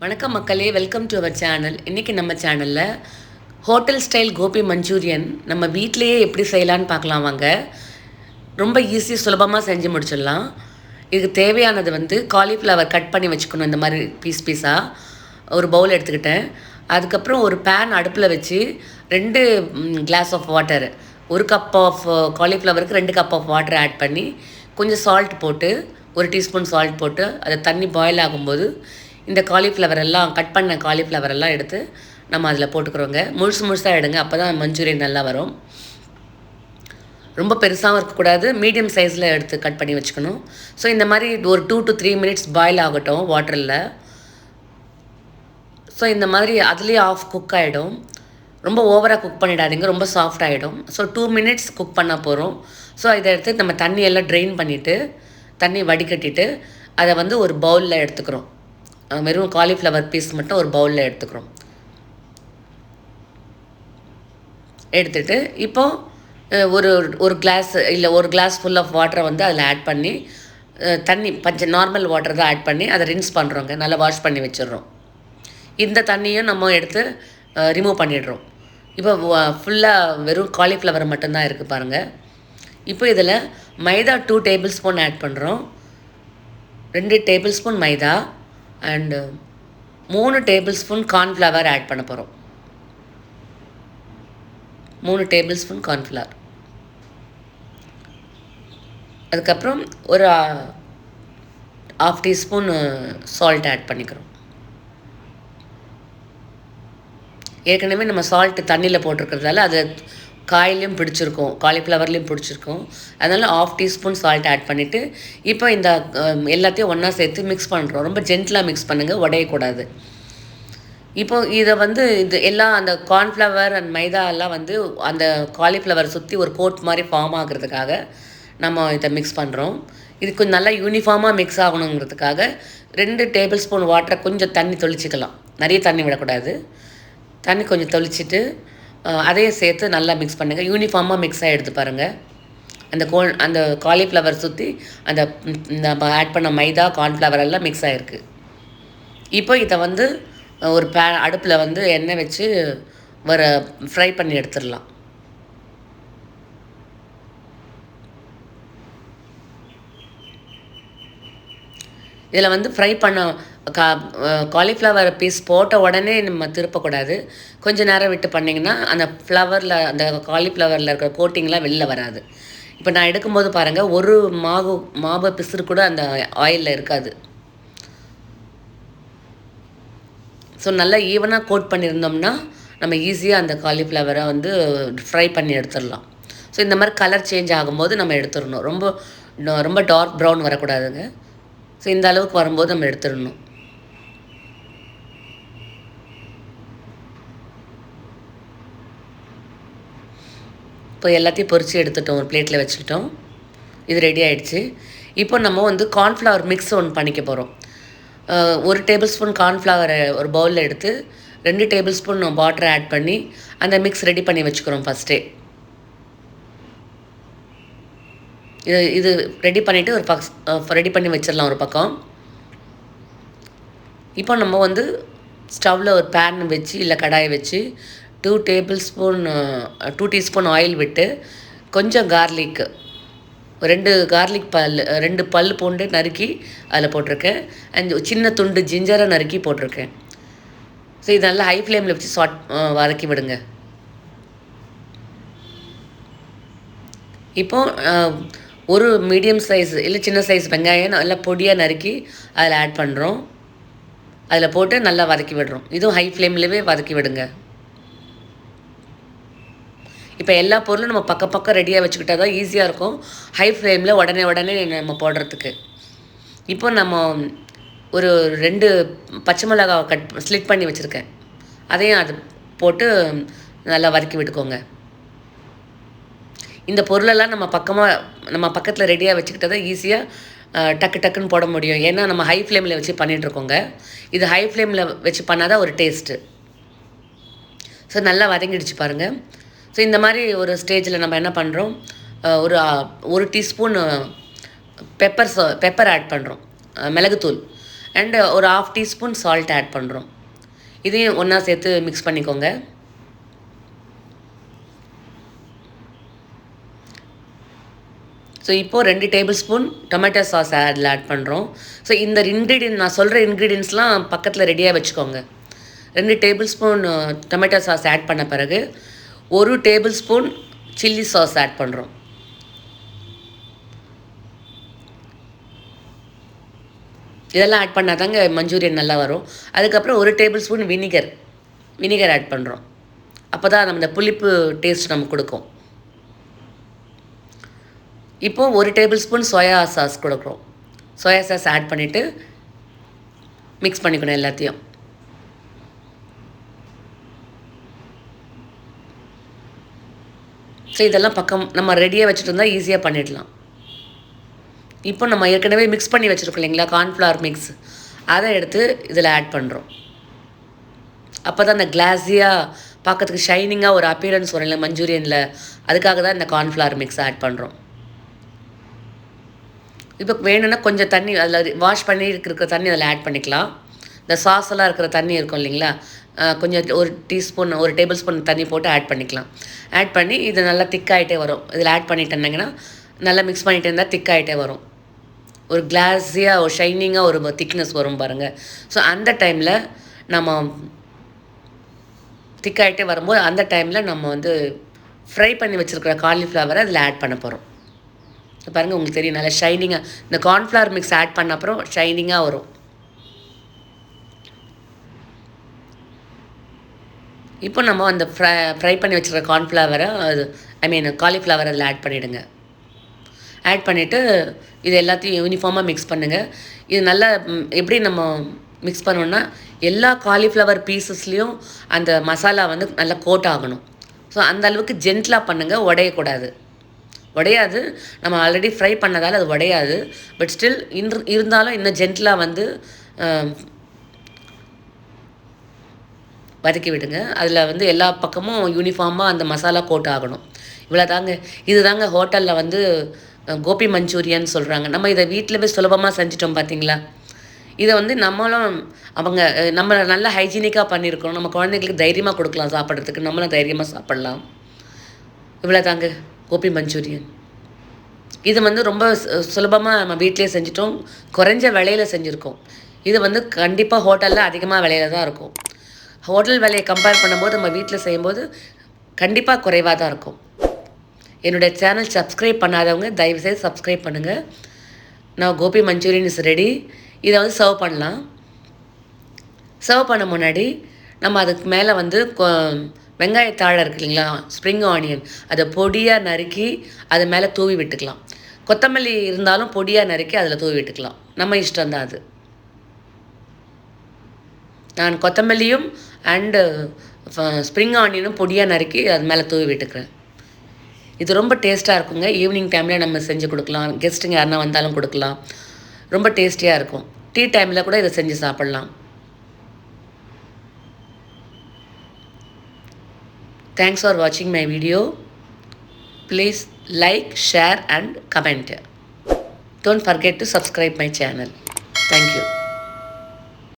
வணக்கம் மக்களே, welcome to our channel. இன்றைக்கி நம்ம சேனலில் ஹோட்டல் ஸ்டைல் கோபி மஞ்சூரியன் நம்ம வீட்டிலையே எப்படி செய்யலான்னு பார்க்கலாம் வாங்க. ரொம்ப ஈஸி, சுலபமாக செஞ்சு முடிச்சிடலாம். இதுக்கு தேவையானது காலிஃப்ளவர் கட் பண்ணி வச்சுக்கணும். இந்த மாதிரி பீஸாக ஒரு பவுல் எடுத்துக்கிட்டேன். அதுக்கப்புறம் ஒரு பேன் அடுப்பில் வச்சு 2 glass of water, 1 cup of காலிஃப்ளவருக்கு 2 கப் ஆஃப் வாட்டர் ஆட் பண்ணி கொஞ்சம் சால்ட் போட்டு 1 டீஸ்பூன் சால்ட் போட்டு அதை தண்ணி பாயில் ஆகும்போது இந்த காலிஃப்ளவர் எல்லாம், கட் பண்ண காலிஃப்ளவர் எல்லாம் எடுத்து நம்ம அதில் போட்டுக்கிறோங்க. முழுசாக எடுங்க, அப்போ தான் மஞ்சூரியன் நல்லா வரும். ரொம்ப பெருசாகவும் இருக்கக்கூடாது, மீடியம் சைஸில் எடுத்து கட் பண்ணி வச்சுக்கணும். ஸோ இந்த மாதிரி ஒரு 2 to 3 மினிட்ஸ் பாயில் ஆகட்டும் வாட்டரில். ஸோ இந்த மாதிரி அதுலேயே ஆஃப் குக் ஆகிடும். ரொம்ப ஓவராக குக் பண்ணிடாதீங்க, ரொம்ப சாஃப்ட் ஆகிடும். ஸோ 2 மினிட்ஸ் குக் பண்ணால் போகிறோம். ஸோ இதை எடுத்து நம்ம தண்ணியெல்லாம் ட்ரெயின் பண்ணிவிட்டு, தண்ணி வடிகட்டிட்டு அதை ஒரு பவுலில் எடுத்துக்கிறோம். வெறும் காலிஃப்ளவர் பீஸ் மட்டும் ஒரு பவுலில் எடுத்துக்கிறோம். எடுத்துகிட்டு இப்போது ஒரு கிளாஸ் இல்லை 1 கிளாஸ் ஃபுல் ஆஃப் வாட்டரை அதில் ஆட் பண்ணி, தண்ணி நார்மல் வாட்டர் தான் ஆட் பண்ணி அதை ரின்ஸ் பண்ணுறோங்க. நல்லா வாஷ் பண்ணி வச்சிடுறோம். இந்த தண்ணியும் நம்ம எடுத்து ரிமூவ் பண்ணிடுறோம். இப்போ ஃபுல்லாக வெறும் காலிஃப்ளவர் மட்டும்தான் இருக்குது பாருங்கள். இப்போ இதில் மைதா 2 டேபிள் ஸ்பூன் ஆட் பண்ணுறோம். 2 tablespoon maida and 3 tablespoon cornflour add பண்ண போகிறோம். 3 டேபிள் ஸ்பூன் கார்ன்ஃப்ளவர். அதுக்கப்புறம் ஒரு 1/2 டீஸ்பூன் சால்ட் ஆட் பண்ணிக்கிறோம். ஏற்கனவே நம்ம சால்ட்டு தண்ணியில் போட்டிருக்கிறதால அது காயிலையும் பிடிச்சிருக்கும், காலிஃப்ளவர்லேயும் பிடிச்சிருக்கும். அதனால் 1/2 டீஸ்பூன் சால்ட் ஆட் பண்ணிவிட்டு இப்போ இந்த எல்லாத்தையும் ஒன்றா சேர்த்து மிக்ஸ் பண்ணுறோம். ரொம்ப ஜென்டிலாக மிக்ஸ் பண்ணுங்கள், உடையக்கூடாது. இப்போ இதை இது எல்லாம் அந்த கார்ன்ஃப்ளவர் அண்ட் மைதா எல்லாம் அந்த காலிஃப்ளவர் சுற்றி ஒரு கோட் மாதிரி ஃபார்ம் ஆகிறதுக்காக நம்ம இதை மிக்ஸ் பண்ணுறோம். இது கொஞ்சம் நல்லா யூனிஃபார்மாக மிக்ஸ் ஆகணுங்கிறதுக்காக 2 டேபிள் ஸ்பூன் வாட்டரை கொஞ்சம் தண்ணி தொளிச்சிக்கலாம். நிறைய தண்ணி விடக்கூடாது. தண்ணி கொஞ்சம் தொளிச்சிட்டு அதையும் சேர்த்து நல்லா மிக்ஸ் பண்ணுங்கள். யூனிஃபார்மாக மிக்ஸ் ஆகிடுது பாருங்கள். அந்த காலிஃப்ளவர் சுற்றி அந்த நம்ம ஆட் பண்ண மைதா கார்ன்ஃப்ளவர் எல்லாம் மிக்ஸ் ஆகிருக்கு. இப்போ இதை ஒரு அடுப்பில் எண்ணெய் வச்சு ஃப்ரை பண்ணி எடுத்துடலாம். இதில் ஃப்ரை பண்ண காலிஃப்ளவர் பீஸ் போட்ட உடனே நம்ம திருப்பக்கூடாது. கொஞ்சம் நேரம் விட்டு பண்ணிங்கன்னா அந்த அந்த காலிஃப்ளவரில் இருக்கிற கோட்டிங்லாம் வெளில வராது. இப்போ நான் எடுக்கும்போது பாருங்கள், ஒரு மாவு பிசுறு கூட அந்த ஆயிலில் இருக்காது. ஸோ நல்லா ஈவனாக கோட் பண்ணியிருந்தோம்னா நம்ம ஈஸியாக அந்த காலிஃப்ளவரை ஃப்ரை பண்ணி எடுத்துடலாம். ஸோ இந்த மாதிரி கலர் சேஞ்ச் ஆகும்போது நம்ம எடுத்துடணும். ரொம்ப டார்க் ப்ரௌன் வரக்கூடாதுங்க. ஸோ இந்த அளவுக்கு வரும்போது நம்ம எடுத்துடணும். இப்போ எல்லாத்தையும் பொரித்து எடுத்துட்டோம், ஒரு பிளேட்டில் வச்சுக்கிட்டோம். இது ரெடி ஆகிடுச்சு. இப்போ நம்ம கார்ன்ஃப்ளவர் மிக்ஸ் ஒன்று பண்ணிக்க போகிறோம். 1 டேபிள் ஸ்பூன் கார்ன்ஃப்ளவரை ஒரு பவுலில் எடுத்து 2 டேபிள் ஸ்பூன் வாட்டரை ஆட் பண்ணி அந்த மிக்ஸ் ரெடி பண்ணி வச்சுக்கிறோம் ஃபஸ்ட்டே. இது ரெடி பண்ணிவிட்டு ரெடி பண்ணி வச்சிடலாம் ஒரு பக்கம். இப்போ நம்ம ஸ்டவ்வில் ஒரு பேன் வச்சு இல்லை கடாயை வச்சு 2 டீஸ்பூன் ஆயில் விட்டு கொஞ்சம் கார்லிக், 2 பல் பூண்டு நறுக்கி அதில் போட்டிருக்கேன். அண்ட் சின்ன துண்டு ஜிஞ்சரை நறுக்கி போட்டிருக்கேன். ஸோ இது நல்லா ஹை ஃப்ளேமில் வச்சு வதக்கி விடுங்க. இப்போது ஒரு மீடியம் சைஸ் இல்லை சின்ன சைஸ் வெங்காயம் நல்லா பொடியாக நறுக்கி அதில் ஆட் பண்ணுறோம். அதில் போட்டு நல்லா வதக்கி விடுறோம். இதுவும் ஹை ஃப்ளேம்லேயே வதக்கி விடுங்க. இப்போ எல்லா பொருளும் நம்ம பக்கம் ரெடியாக வச்சுக்கிட்டா தான் ஈஸியாக இருக்கும். ஹை ஃப்ளேமில் உடனே நம்ம போடுறதுக்கு. இப்போ நம்ம ஒரு 2 பச்சை மிளகாய் ஸ்லிட் பண்ணி வச்சுருக்கேன். அதையும் அது போட்டு நல்லா வதக்கி விட்டுக்கோங்க. இந்த பொருளெல்லாம் நம்ம பக்கத்தில் ரெடியாக வச்சுக்கிட்டா தான் ஈஸியாக டக்குன்னு போட முடியும். ஏன்னா நம்ம ஹை ஃப்ளேமில் வச்சு பண்ணிகிட்ருக்கோங்க. இது ஹை ஃப்ளேமில் வச்சு பண்ணால் தான் ஒரு டேஸ்ட்டு. ஸோ நல்லா வதங்கிடுச்சு பாருங்கள். ஸோ இந்த மாதிரி ஒரு ஸ்டேஜில் நம்ம என்ன பண்ணுறோம், ஒரு டீஸ்பூன் பெப்பர் ஆட் பண்ணுறோம், மிளகுத்தூள். அண்டு ஒரு 1/2 டீஸ்பூன் சால்ட் ஆட் பண்ணுறோம். இதையும் ஒன்றா சேர்த்து மிக்ஸ் பண்ணிக்கோங்க. ஸோ இப்போது 2 டேபிள் ஸ்பூன் டொமேட்டோ சாஸ் அதில் ஆட் பண்ணுறோம். ஸோ இந்த இன்க்ரீடியன்ட் நான் சொல்கிற இன்க்ரீடியன்ட்ஸ்லாம் பக்கத்தில் ரெடியாக வச்சுக்கோங்க. 2 tablespoon tomato sauce add பண்ண பிறகு 1 tablespoon chilli sauce add பண்ணுறோம். இதெல்லாம் ஆட் பண்ணால் தாங்க மஞ்சூரியன் நல்லா வரும். அதுக்கப்புறம் 1 டேபிள் ஸ்பூன் வினிகர் ஆட் பண்ணுறோம். அப்போ தான் நம்ம இந்த புளிப்பு டேஸ்ட் நமக்கு கொடுக்கும். இப்போது 1 டேபிள் ஸ்பூன் சோயா சாஸ் கொடுக்குறோம். சோயா சாஸ் ஆட் பண்ணிவிட்டு மிக்ஸ் பண்ணிக்கணும் எல்லாத்தையும். ஸோ இதெல்லாம் பக்கம் நம்ம ரெடியாக வச்சுட்டு இருந்தால் ஈஸியாக பண்ணிடலாம். இப்போ நம்ம ஏற்கனவே மிக்ஸ் பண்ணி வச்சுருக்கோம் இல்லைங்களா, கார்ன்ஃப்ளவர் மிக்ஸ், அதை எடுத்து இதில் ஆட் பண்ணுறோம். அப்போ தான் அந்த கிளாஸியாக பார்க்கறதுக்கு ஷைனிங்காக ஒரு அப்பியரன்ஸ் வரும் இல்லை மஞ்சூரியனில், அதுக்காக தான் இந்த கார்ன்ஃப்ளவர் மிக்ஸ் ஆட் பண்ணுறோம். இப்போ வேணும்னா கொஞ்சம் தண்ணி அதில் வாஷ் பண்ணி இருக்கிற தண்ணி அதில் ஆட் பண்ணிக்கலாம். இந்த சாஸ் எல்லாம் இருக்கிற தண்ணி இருக்கும் இல்லைங்களா, கொஞ்சம் 1 டேபிள் ஸ்பூன் தண்ணி போட்டு ஆட் பண்ணிக்கலாம். ஆட் பண்ணி இது நல்லா திக்காகிட்டே வரும். இதில் ஆட் பண்ணிட்டேன்னா நல்லா மிக்ஸ் பண்ணிகிட்டே இருந்தால் திக்காகிட்டே வரும். ஒரு கிளாஸியாக ஒரு ஷைனிங்காக ஒரு திக்னஸ் வரும் பாருங்கள். ஸோ அந்த டைமில் நம்ம திக்காகிட்டே வரும்போது அந்த டைமில் நம்ம வந்து ஃப்ரை பண்ணி வச்சுருக்கிற காலிஃப்ளவரை அதில் ஆட் பண்ண போகிறோம். பாருங்கள், உங்களுக்கு தெரியும் நல்லா ஷைனிங்காக இந்த கார்ன்ஃப்ளவர் மிக்ஸ் ஆட் பண்ண அப்புறம் ஷைனிங்காக வரும். இப்போ நம்ம அந்த ஃப்ரை பண்ணி வச்சுருக்க கார்ன்ஃப்ளவரை காலிஃப்ளவர் அதில் ஆட் பண்ணிவிடுங்க. ஆட் பண்ணிவிட்டு இது எல்லாத்தையும் யூனிஃபார்மாக மிக்ஸ் பண்ணுங்கள். இது நல்லா எப்படி நம்ம மிக்ஸ் பண்ணோன்னா எல்லா காலிஃப்ளவர் பீசஸ்லேயும் அந்த மசாலா வந்து நல்லா கோட் ஆகணும். ஸோ அந்த அளவுக்கு ஜென்ட்லாக பண்ணுங்கள், உடையாது. நம்ம ஆல்ரெடி ஃப்ரை பண்ணதால் அது உடையாது. பட் ஸ்டில் இருந்தாலும் இன்னும் ஜென்ட்லாக வந்து வதக்கி விடுங்க. அதில் வந்து எல்லா பக்கமும் யூனிஃபார்மாக அந்த மசாலா கோட் ஆகணும். இவ்வளோ தாங்க. இது தாங்க ஹோட்டலில் வந்து கோபி மஞ்சூரியன் சொல்கிறாங்க. நம்ம இதை வீட்டில் போய் சுலபமாக செஞ்சிட்டோம் பார்த்தீங்களா. இதை வந்து நம்ம நல்லா ஹைஜீனிக்காக பண்ணியிருக்கோம். நம்ம குழந்தைங்களுக்கு தைரியமாக கொடுக்கலாம் சாப்பிட்றதுக்கு, நம்மளும் தைரியமாக சாப்பிட்லாம். இவ்வளோ தாங்க கோபி மஞ்சூரியன். இது வந்து ரொம்ப சுலபமாக நம்ம வீட்டிலே செஞ்சிட்டோம். குறைஞ்ச விலையில் செஞ்சுருக்கோம். இது வந்து கண்டிப்பாக ஹோட்டலில் அதிகமாக விலையில் தான் இருக்கும். ஹோட்டல் விலையை கம்பேர் பண்ணும்போது நம்ம வீட்டில் செய்யும்போது கண்டிப்பாக குறைவாக தான் இருக்கும். என்னுடைய சேனல் சப்ஸ்கிரைப் பண்ணாதவங்க தயவுசெய்து சப்ஸ்கிரைப் பண்ணுங்கள். நான் கோபி மஞ்சூரியன் இஸ் ரெடி. இதை வந்து சர்வ் பண்ணலாம். சர்வ் பண்ண முன்னாடி நம்ம அதுக்கு மேலே வந்து வெங்காயத்தாழை இருக்கு இல்லைங்களா, ஸ்ப்ரிங் ஆனியன், அதை பொடியாக நறுக்கி அது மேலே தூவி விட்டுக்கலாம். கொத்தமல்லி இருந்தாலும் பொடியாக நறுக்கி அதில் தூவி விட்டுக்கலாம். நம்ம இஷ்டம்தான் அது. நான் கொத்தமல்லியும் அண்டு ஸ்ப்ரிங் ஆனியனும் பொடியாக நறுக்கி அது மேலே தூவி விட்டுக்கிறேன். இது ரொம்ப டேஸ்ட்டாக இருக்குங்க. ஈவினிங் டைமில் நம்ம செஞ்சு கொடுக்கலாம். கெஸ்ட்டுங்க யாருன்னா வந்தாலும் கொடுக்கலாம். ரொம்ப டேஸ்டியாக இருக்கும். டீ டைமில் கூட இதை செஞ்சு சாப்பிட்லாம். Thanks for watching my video. Please like, share and comment. Don't forget to subscribe my channel. Thank you.